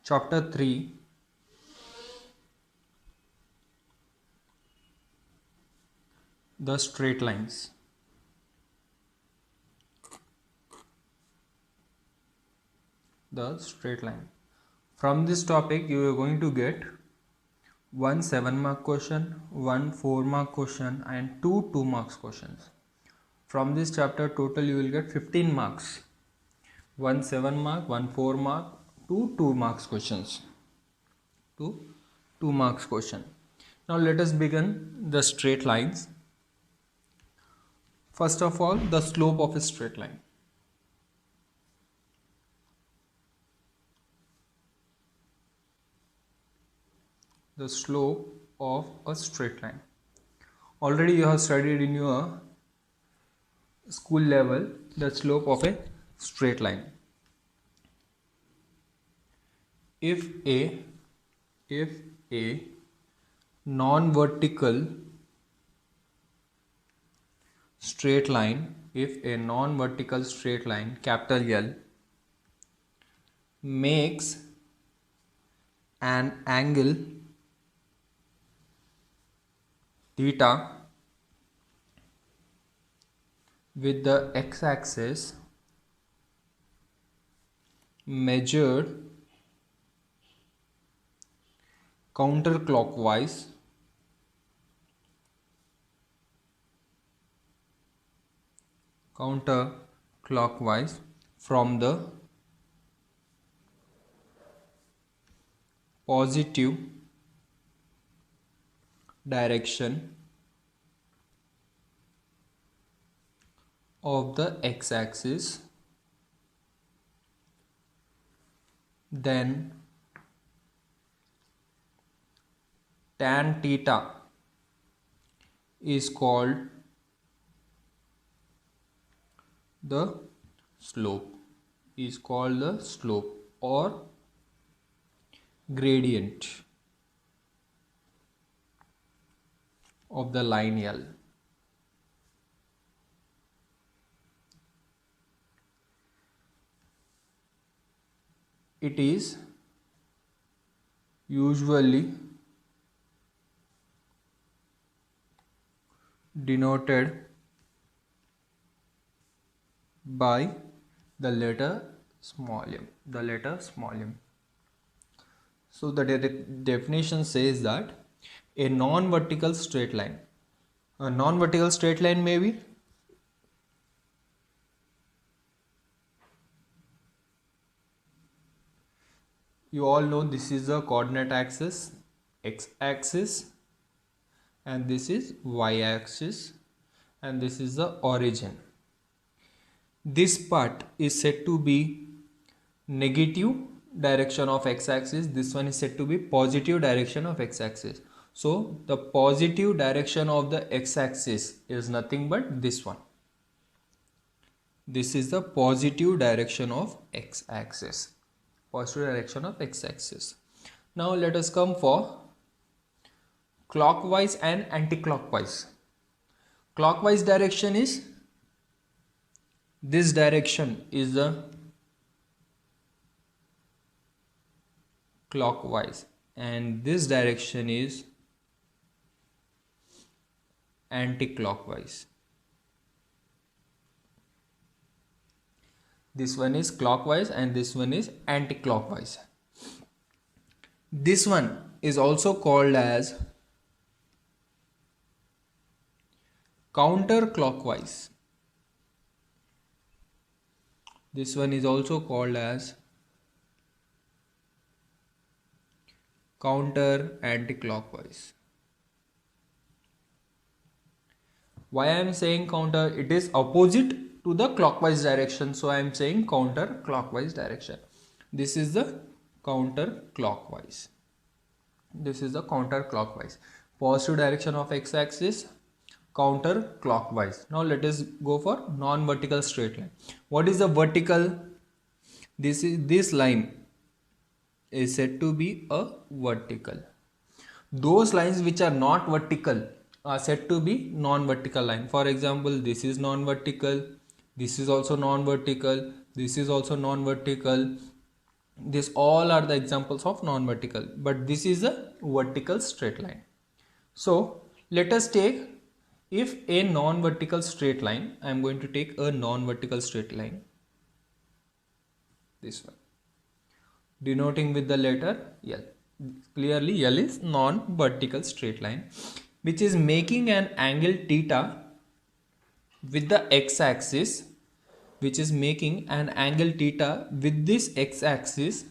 Chapter 3, the straight lines. The straight line. From this topic you are going to get one 7-mark question, one 4-mark question and two 2-mark questions. From this chapter total you will get 15 marks. One 7-mark, one 4-mark, two 2-mark questions. Two 2-mark question. Now let us begin the straight lines. First of all, the slope of a straight line. The slope of a straight line. Already you have studied in your school level the slope of a straight line. If a non-vertical straight line, capital L, makes an angle theta with the x-axis measured counterclockwise from the positive direction of the x-axis, then tan theta is called the slope, or gradient of the line L. It is usually denoted by the letter small m. So the definition says that a non-vertical straight line. A non-vertical straight line may be you all know this is the coordinate axis, x-axis, and this is y-axis, and this is the origin. This part is said to be negative direction of x-axis. This one is said to be positive direction of x-axis. So the positive direction of the x-axis is nothing but this one. This is the positive direction of x-axis. Now let us come for clockwise and anti-clockwise. Clockwise direction is this direction is the clockwise and this direction is anti-clockwise. This one is clockwise and this one is anti-clockwise. This one is also called as counterclockwise. This one is also called as counter-anti-clockwise. Why I am saying counter? It is opposite to the clockwise direction, so I am saying counter-clockwise direction. This is the counter-clockwise. Positive direction of x-axis, counter-clockwise. Now let us go for non-vertical straight line. What is the vertical? This line is said to be a vertical. Those lines which are not vertical are said to be non-vertical line. For example, this is non-vertical, this is also non-vertical, this is also non-vertical, This all are the examples of non-vertical, but this is a vertical straight line. So let us take, if a non-vertical straight line, I am going to take a non-vertical straight line, this one, denoting with the letter L. Clearly L is non-vertical straight line, which is making an angle theta with the x-axis, which is making an angle theta with this x-axis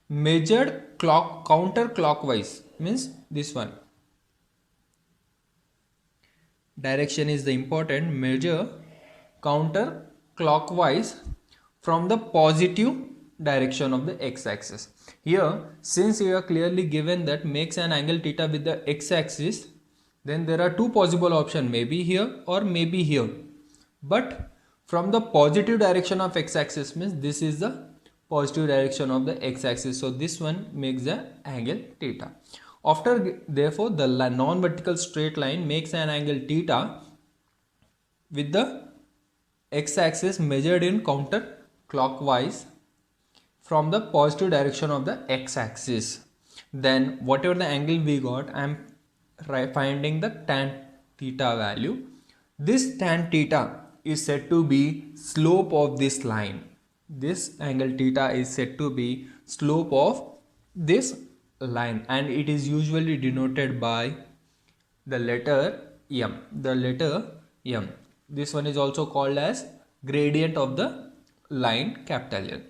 measured counterclockwise, means this one. Direction is the important, measure counterclockwise from the positive direction of the x-axis. Here, since you are clearly given that makes an angle theta with the x-axis, then there are two possible options, maybe here or maybe here. But from the positive direction of x-axis, means this is the positive direction of the x-axis. So this one makes the angle theta. Therefore, the non-vertical straight line makes an angle theta with the x-axis measured in counterclockwise from the positive direction of the x-axis. Then whatever the angle we got, I am finding the tan theta value. This tan theta is said to be slope of this line. This angle theta is said to be slope of this line, and it is usually denoted by the letter M. The letter M. This one is also called as gradient of the line, capital L.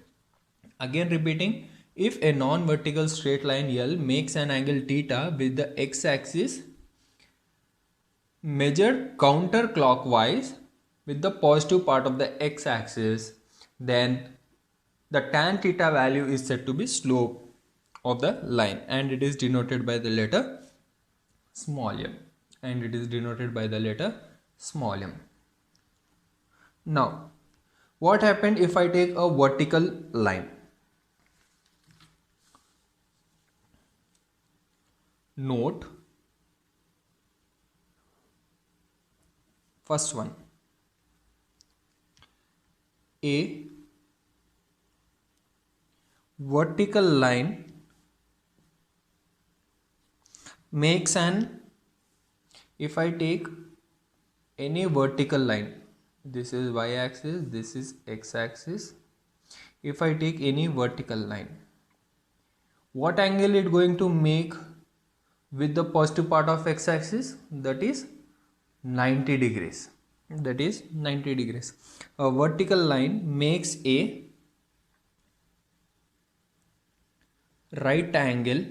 Again repeating, if a non-vertical straight line L makes an angle theta with the x-axis measured counterclockwise with the positive part of the x-axis, then the tan theta value is said to be slope of the line, and it is denoted by the letter small m. And it is denoted by the letter small m. Now, what happened if I take a vertical line? Note, first one, a vertical line makes an, if I take any vertical line, this is y-axis, this is x-axis, if I take any vertical line, what angle it going to make with the positive part of x-axis? That is 90 degrees. That is 90 degrees. A vertical line makes a right angle,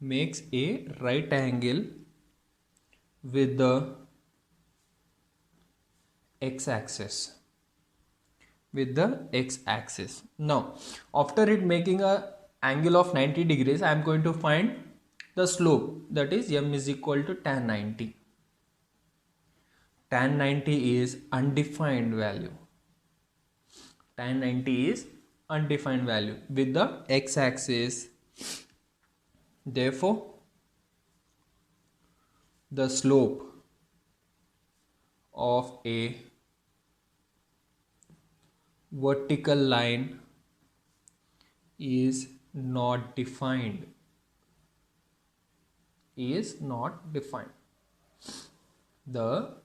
with the x-axis. Now, after it making a angle of 90 degrees, I am going to find the slope, that is m is equal to tan 90. Tan 90 is undefined value. Tan 90 is undefined value with the x-axis. Therefore, the slope of a vertical line is not defined. The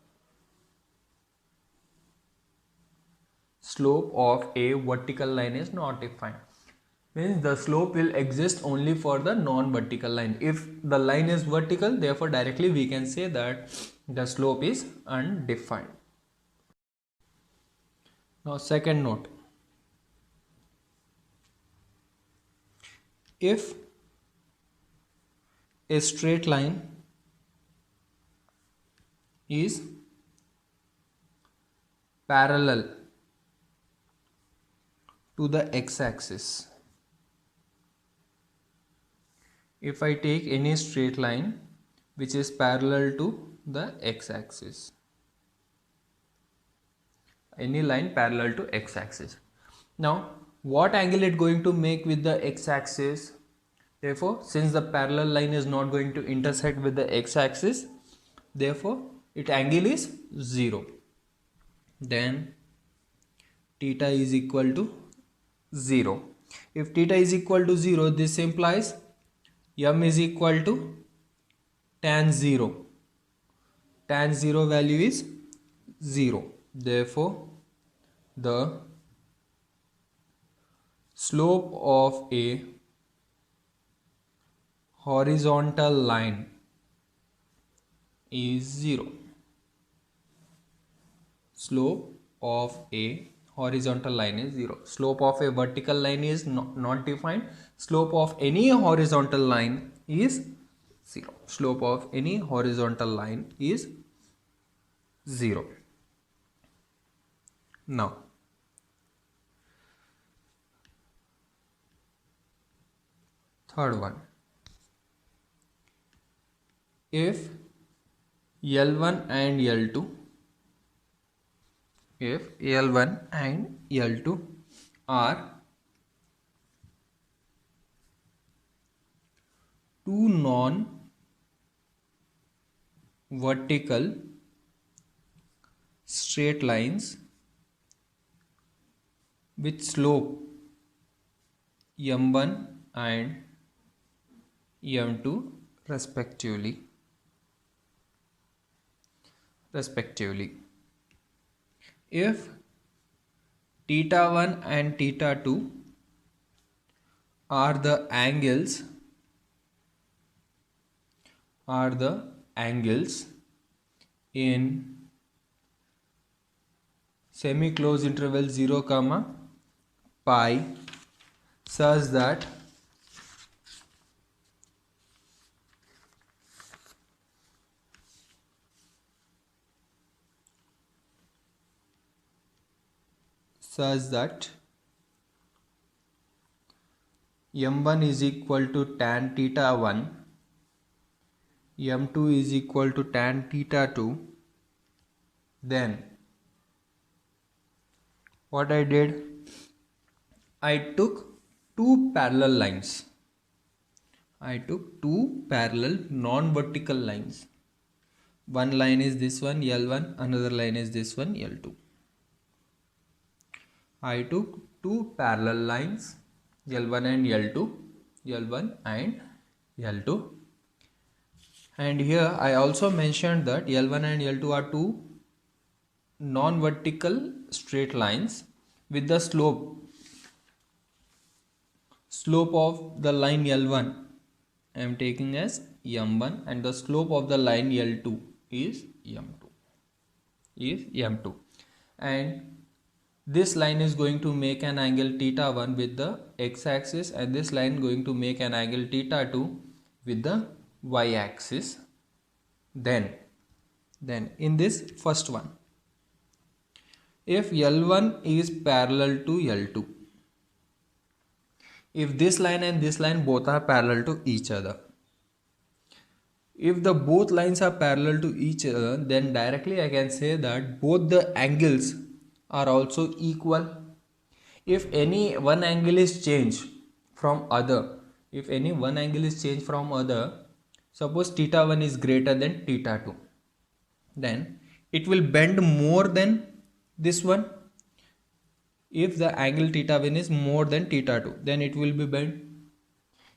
slope of a vertical line is not defined. Means the slope will exist only for the non-vertical line. If the line is vertical, therefore directly we can say that the slope is undefined. Now, second note, if a straight line is parallel to the x-axis, if I take any straight line which is parallel to the x-axis, any line parallel to x-axis, now what angle it going to make with the x-axis? Therefore, since the parallel line is not going to intersect with the x-axis, therefore its angle is 0. Then theta is equal to 0. If theta is equal to 0, this implies m is equal to tan 0. Tan 0 value is 0. Therefore, the slope of a horizontal line is 0. Slope of a horizontal line is 0. Slope of a vertical line is not defined. Slope of any horizontal line is 0. Slope of any horizontal line is 0. Now, third one. If L1 and L2, if L1 and L2 are two non-vertical straight lines with slope m1 and m2 respectively. If theta 1 and theta 2 are the angles in semi-closed interval 0, pi such that m1 is equal to tan theta 1, m2 is equal to tan theta 2, then what I did, I took two parallel lines. I took two parallel non-vertical lines. One line is this one, L1, another line is this one, L2. I took two parallel lines, L1 and L2, L1 and L2. And here I also mentioned that L1 and L2 are two non-vertical straight lines with the slope of the line L1 I am taking as m1 and the slope of the line L2 is m2 and this line is going to make an angle theta 1 with the x-axis and this line going to make an angle theta 2 with the y-axis. Then in this first one, if L1 is parallel to L2, if this line and this line both are parallel to each other, if the both lines are parallel to each other, then directly I can say that both the angles are also equal. If any one angle is changed from other, suppose theta 1 is greater than theta 2, then it will bend more than this one. If the angle theta 1 is more than theta 2, then it will be bent.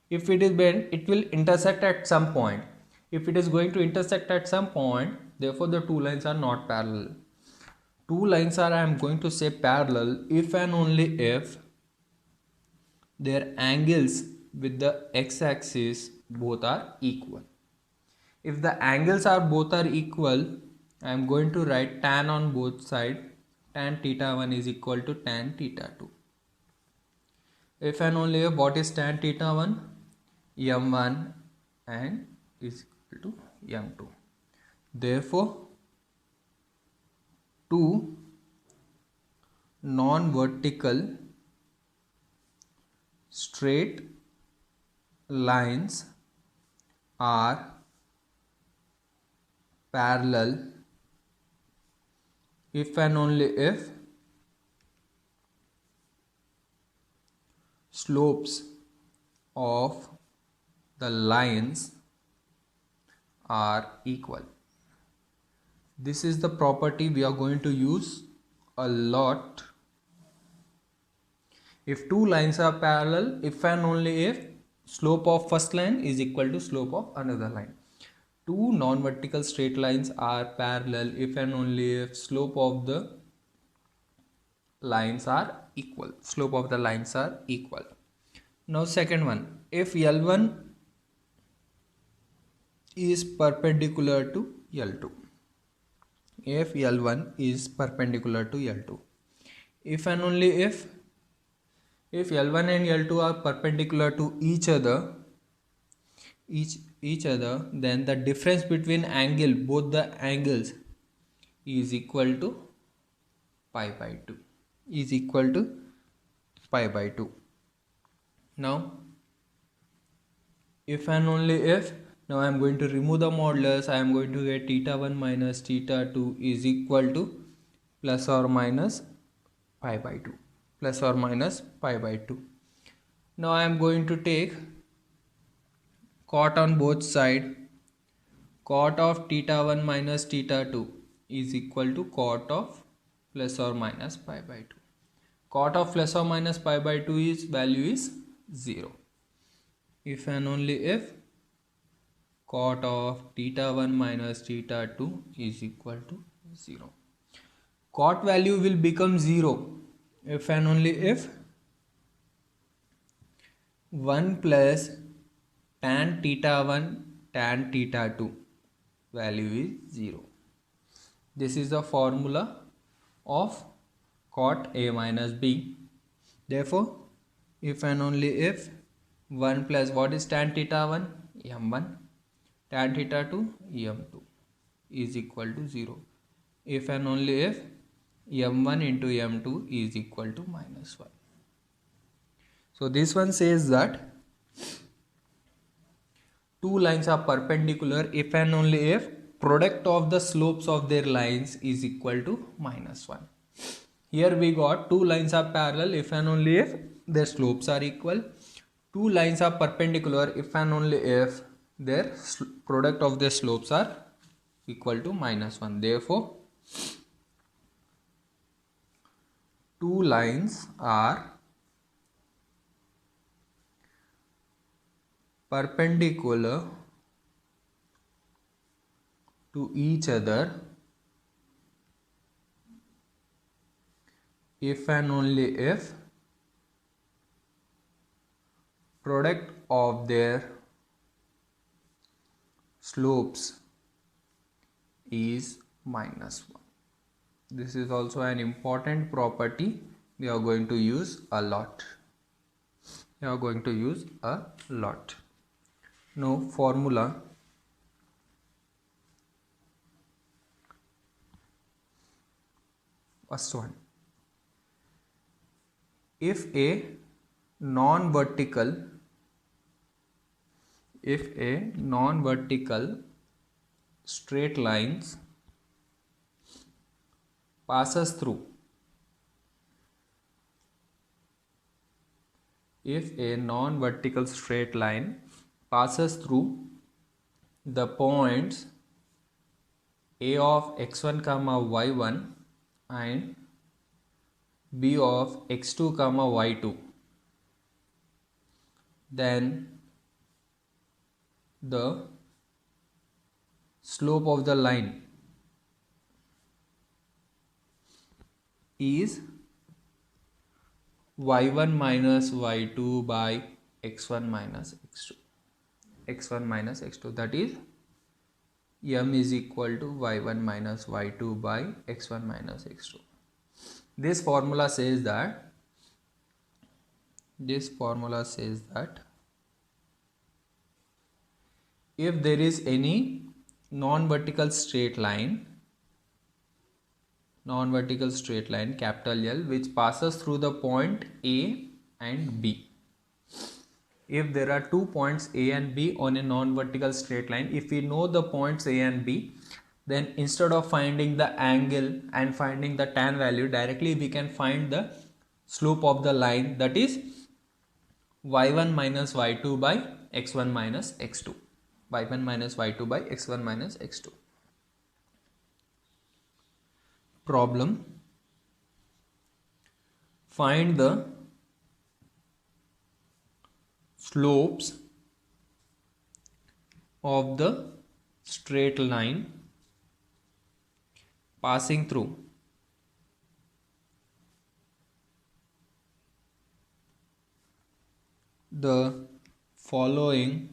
If it is bent, it will intersect at some point. If it is going to intersect at some point, therefore the two lines are not parallel. Two lines are, I am going to say, parallel if and only if their angles with the x-axis both are equal. If the angles are both are equal, I am going to write tan on both sides. Tan theta 1 is equal to tan theta 2. If and only if, what is tan theta 1? m1 and is equal to m2. Therefore, two non-vertical straight lines are parallel if and only if slopes of the lines are equal. This is the property we are going to use a lot if two lines are parallel, if and only if slope of first line is equal to slope of another line. Two non-vertical straight lines are parallel if and only if slope of the lines are equal. Slope of the lines are equal. Now second one, if L1 is perpendicular to L2. If L1 is perpendicular to L2. If and only if L1 and L2 are perpendicular to each other, then the difference between angle, both the angles, is equal to pi by 2. Is equal to pi by 2. Now if and only if, now I am going to remove the modulus, I am going to get theta 1 minus theta 2 is equal to plus or minus pi by 2. Plus or minus pi by 2. Now I am going to take cot on both sides. Cot of theta 1 minus theta 2 is equal to cot of plus or minus pi by 2. Cot of plus or minus pi by 2 is value is 0. If and only if cot of theta 1 minus theta 2 is equal to 0. Cot value will become 0 if and only if 1 plus tan theta 1 tan theta 2 value is 0. This is the formula of cot A minus B. Therefore, if and only if 1 plus what is tan theta 1? M1. Tan theta 2? M2 is equal to 0. If and only if M1 into M2 is equal to minus 1. So this one says that two lines are perpendicular if and only if product of the slopes of their lines is equal to minus 1. Here we got two lines are parallel if and only if their slopes are equal. Two lines are perpendicular if and only if their product of their slopes are equal to minus 1. Therefore, two lines are perpendicular to each other if and only if product of their slopes is minus 1. This is also an important property we are going to use a lot. Now formula. First one. If a non-vertical straight lines passes through the points A of x1 comma y1 and B of x2 comma y2, then the slope of the line is y1 minus y2 by x1 minus x2, that is m is equal to y1 minus y2 by x1 minus x2. This formula says that if there is any non-vertical straight line capital L which passes through the point A and B. If there are 2 points A and B on a non-vertical straight line, if we know the points A and B, then instead of finding the angle and finding the tan value, directly we can find the slope of the line, that is y1 minus y2 by x1 minus x2. y1 minus y2 by x1 minus x2. Problem: find the slopes of the straight line passing through the following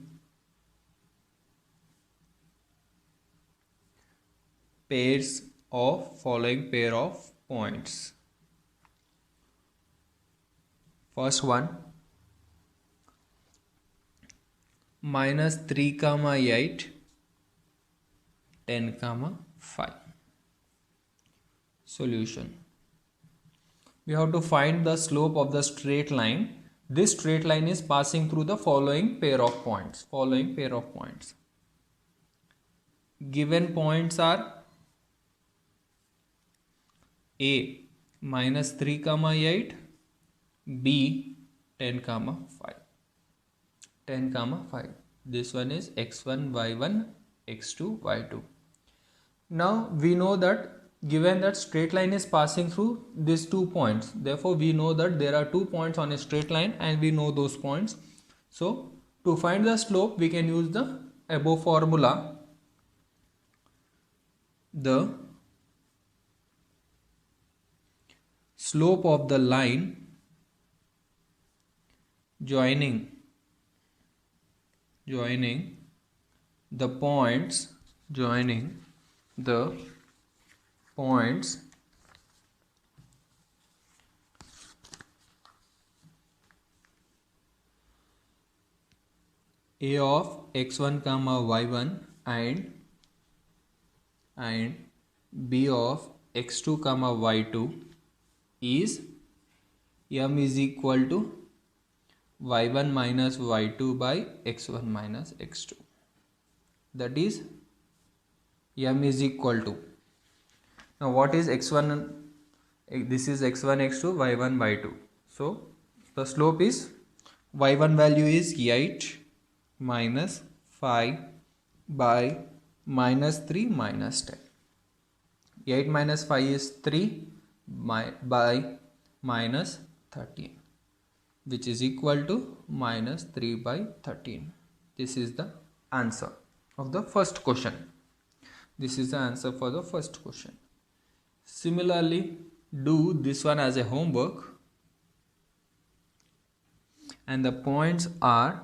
pair of points. First one, -3, 8, 10, 5. Solution. We have to find the slope of the straight line. This straight line is passing through the following pair of points. Given points are A -3, 8, B 10, 5. 10, 5. This one is x1, y1, x2, y2. Now we know that given that straight line is passing through these 2 points, therefore we know that there are 2 points on a straight line and we know those points. So to find the slope we can use the above formula. The slope of the line joining the points A of x1, y1 and B of x2, y2 is m is equal to y1 minus y2 by x1 minus x2. That is m is equal to, now what is x1? This is x1, x2, y1, y2. So the slope is, y1 value is 8 minus 5 by -3 minus 10. 8 minus 5 is 3 by minus 13, which is equal to -3 by 13. This is the answer of the first question. Similarly, do this one as a homework, and the points are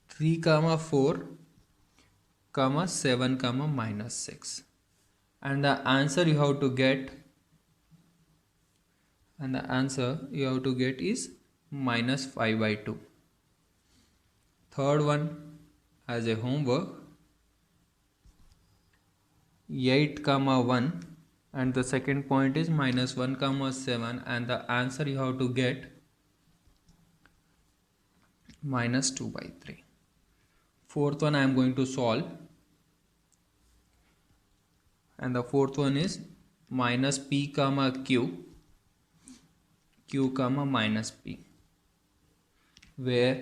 3, 4, 7, -6, and the answer you have to get is -5 by 2. Third one as a homework, 8, 1, and the second point is -1, 7, and the answer you have to get -2 by 3. Fourth one I am going to solve, and the fourth one is -p, q, minus p, where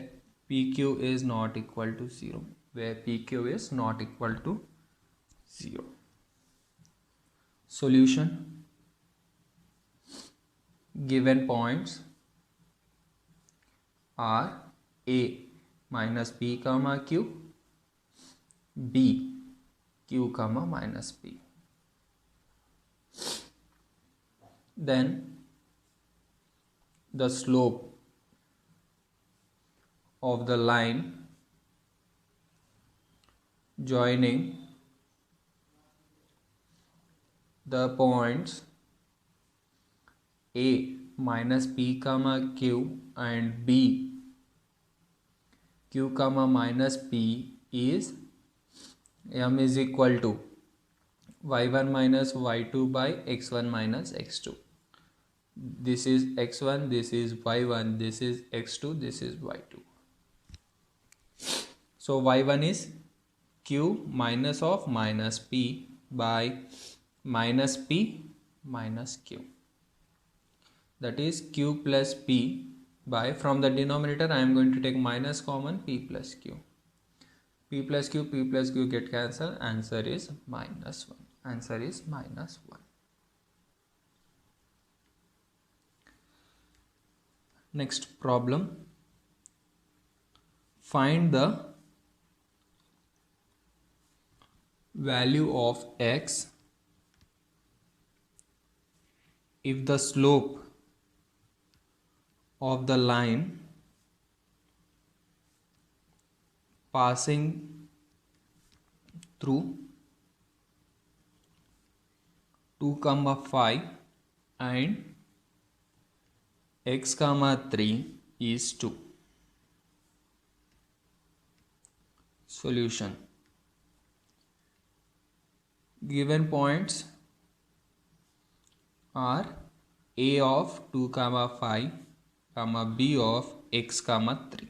pq is not equal to 0. Solution. Given points are A minus p, q, B q, minus p. Then the slope of the line joining the points A minus p, q and B q, minus p is m is equal to y1 minus y2 by x1 minus x2. This is x1, this is y1, this is x2, this is y2. So y1 is q minus of minus p by minus p minus q. That is q plus p by, from the denominator I am going to take minus common, p plus q. P plus q get cancelled. Answer is -1. Next problem. find the value of x if the slope of the line passing through 2, 5 and x, 3 is 2. Solution. Given points are a of 2, 5, b of x, 3.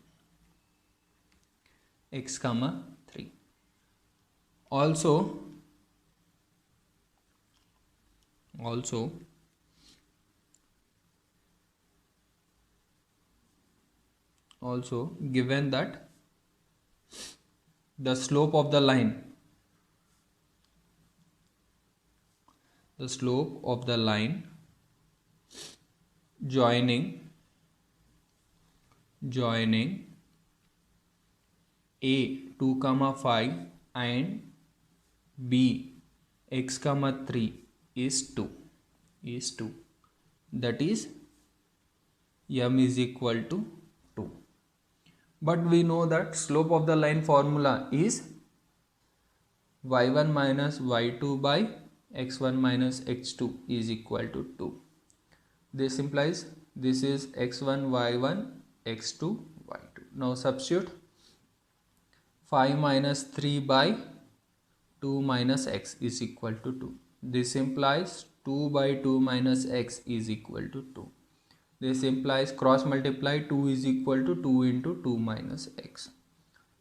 x, 3. Also given that the slope of the line joining a 2, 5 and b x, 3 is 2. That is m is equal to 2. But we know that slope of the line formula is y1 minus y2 by x1 minus x2 is equal to 2. This implies this is x1 y1 x2 y2. Now substitute 5 minus 3 by 2 minus x is equal to 2. This implies 2 by 2 minus x is equal to 2. This implies cross multiply 2 is equal to 2 into 2 minus x.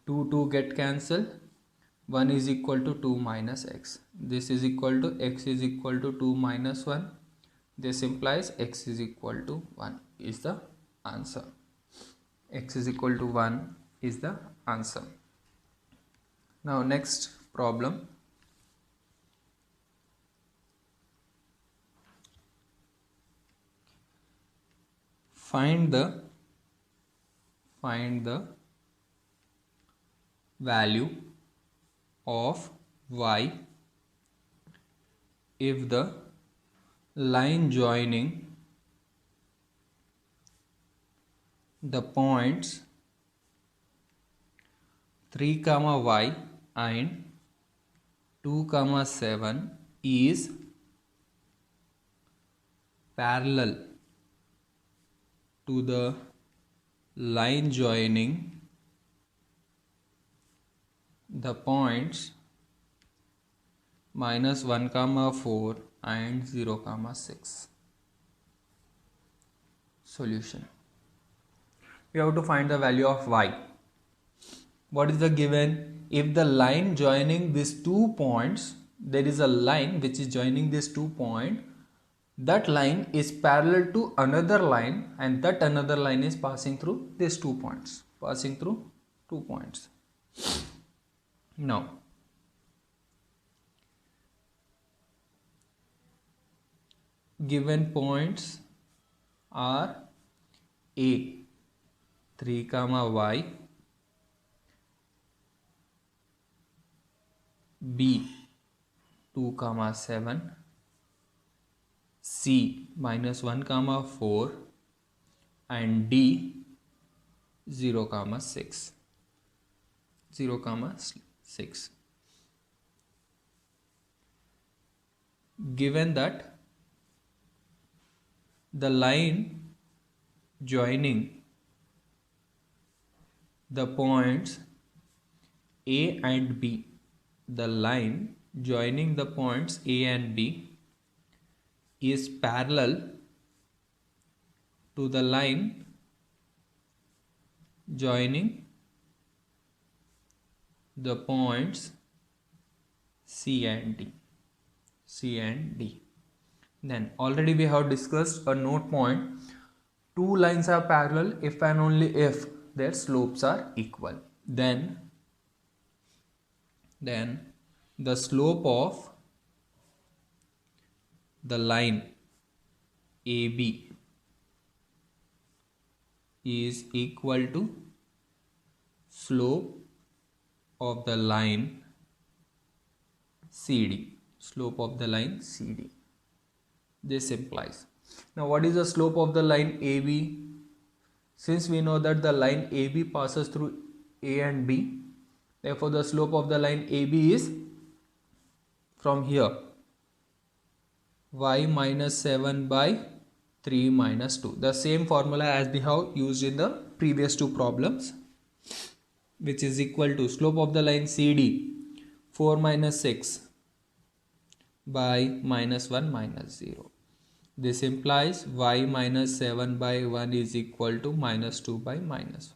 2 get cancelled. 1 is equal to 2 minus x. This is equal to x is equal to 2 minus 1. This implies x is equal to 1 is the answer. X is equal to 1 is the answer. Now next problem. Find the value of y if the line joining the points 3, y and 2, 7 is parallel to the line joining the points minus 1, 4 and 0, 6. Solution. We have to find the value of y. What is the given? If the line joining these 2 points, there is a line which is joining these 2 points, that line is parallel to another line and that another line is passing through these 2 points. Now, given points are a 3, y, b 2, 7, c minus 1, 4 and d 0, 6. Given that the line joining the points A and B, is parallel to the line joining the points C and D. Then already we have discussed a note point. Two lines are parallel if and only if their slopes are equal. Then the slope of the line AB is equal to slope of the line CD. Slope of the line CD. This implies. Now what is the slope of the line AB? Since we know that the line AB passes through A and B, therefore the slope of the line AB is from here y minus 7 by 3 minus 2. The same formula as we have used in the previous two problems, which is equal to slope of the line CD 4 minus 6 by minus 1 minus 0. This implies y minus 7 by 1 is equal to minus 2 by minus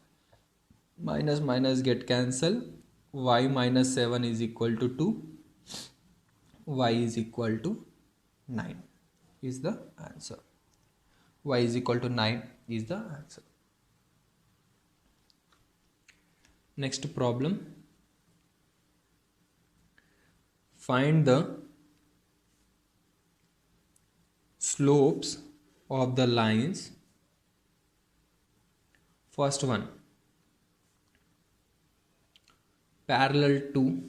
1. Minus minus get cancelled. Y minus 7 is equal to 2. Y is equal to 9 is the answer. Y is equal to 9 is the answer. Next problem. Find the slopes of the lines. First one parallel to,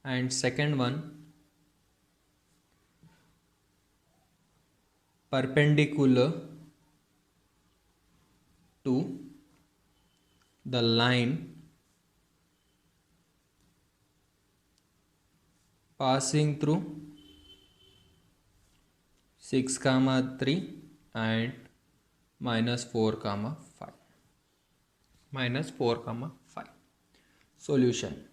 and second one perpendicular to the line passing through 6, 3 and minus 4, 5. Minus 4, 5. Solution.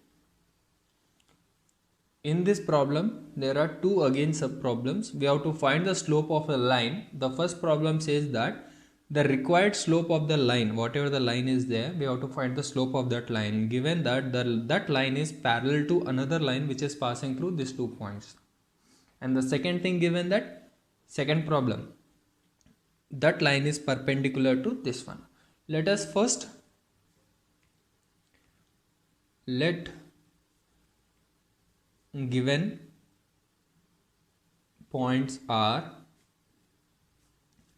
In this problem, there are two again sub problems. We have to find the slope of a line. The first problem says that the required slope of the line, whatever the line is there, we have to find the slope of that line, given that that line is parallel to another line which is passing through these 2 points. And the second thing given that, second problem, that line is perpendicular to this one. Let us first let given points are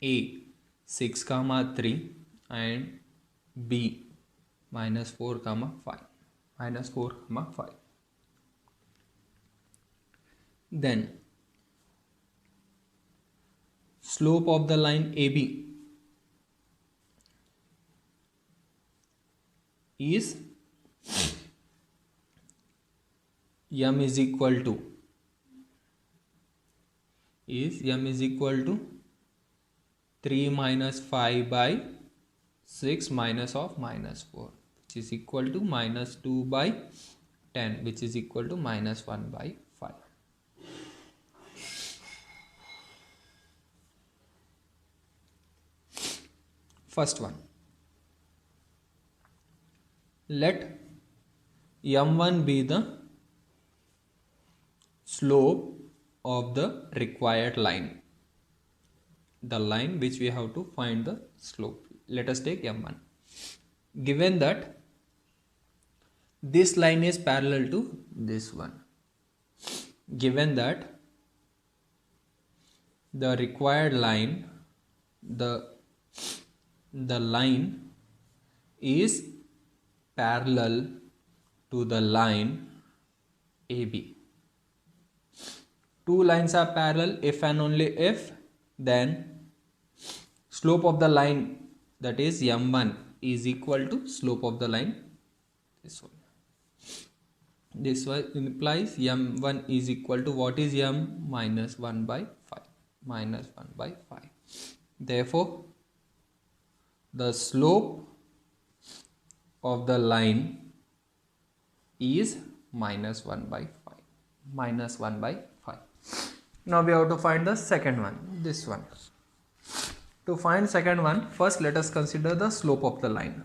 A 6, 3 and B minus 4, 5. Minus 4, 5. Then slope of the line AB is m is equal to 3 minus 5 by 6 minus of minus 4, which is equal to minus 2 by 10, which is equal to minus 1 by 5. First one, let m1 be the slope of the required line, the line which we have to find the slope. Let us take m1. Given that this line is parallel to this one, given that the required line, the line is parallel to the line AB. Two lines are parallel if and only if, then slope of the line, that is m1, is equal to slope of the line this one. This one implies m1 is equal to, what is m? Minus 1 by 5. Minus 1 by 5. Therefore, the slope of the line is minus 1 by 5. Minus 1 by 5. Now we have to find the second one, this one. To find second one, first let us consider the slope of the line.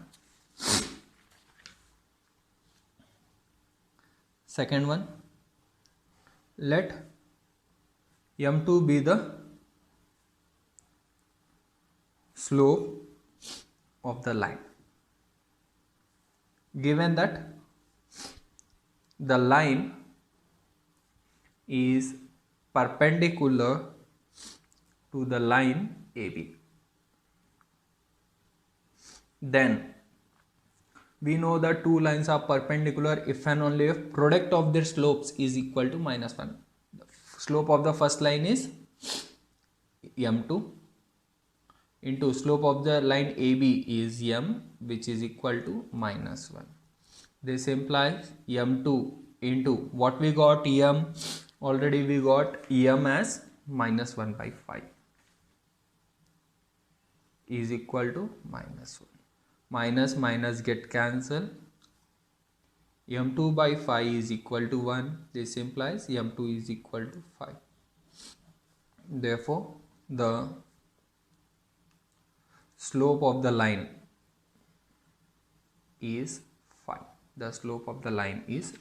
Second one, let m2 be the slope of the line. Given that the line is perpendicular to the line AB, then we know that two lines are perpendicular if and only if product of their slopes is equal to -1. The slope of the first line is m2 into slope of the line AB is m, which is equal to -1. This implies m2 into what we got, m, already we got em as -1/5 is equal to -1. Minus minus get cancelled. m2 by 5 is equal to 1. This implies m2 is equal to 5. Therefore, the slope of the line is 5. The slope of the line is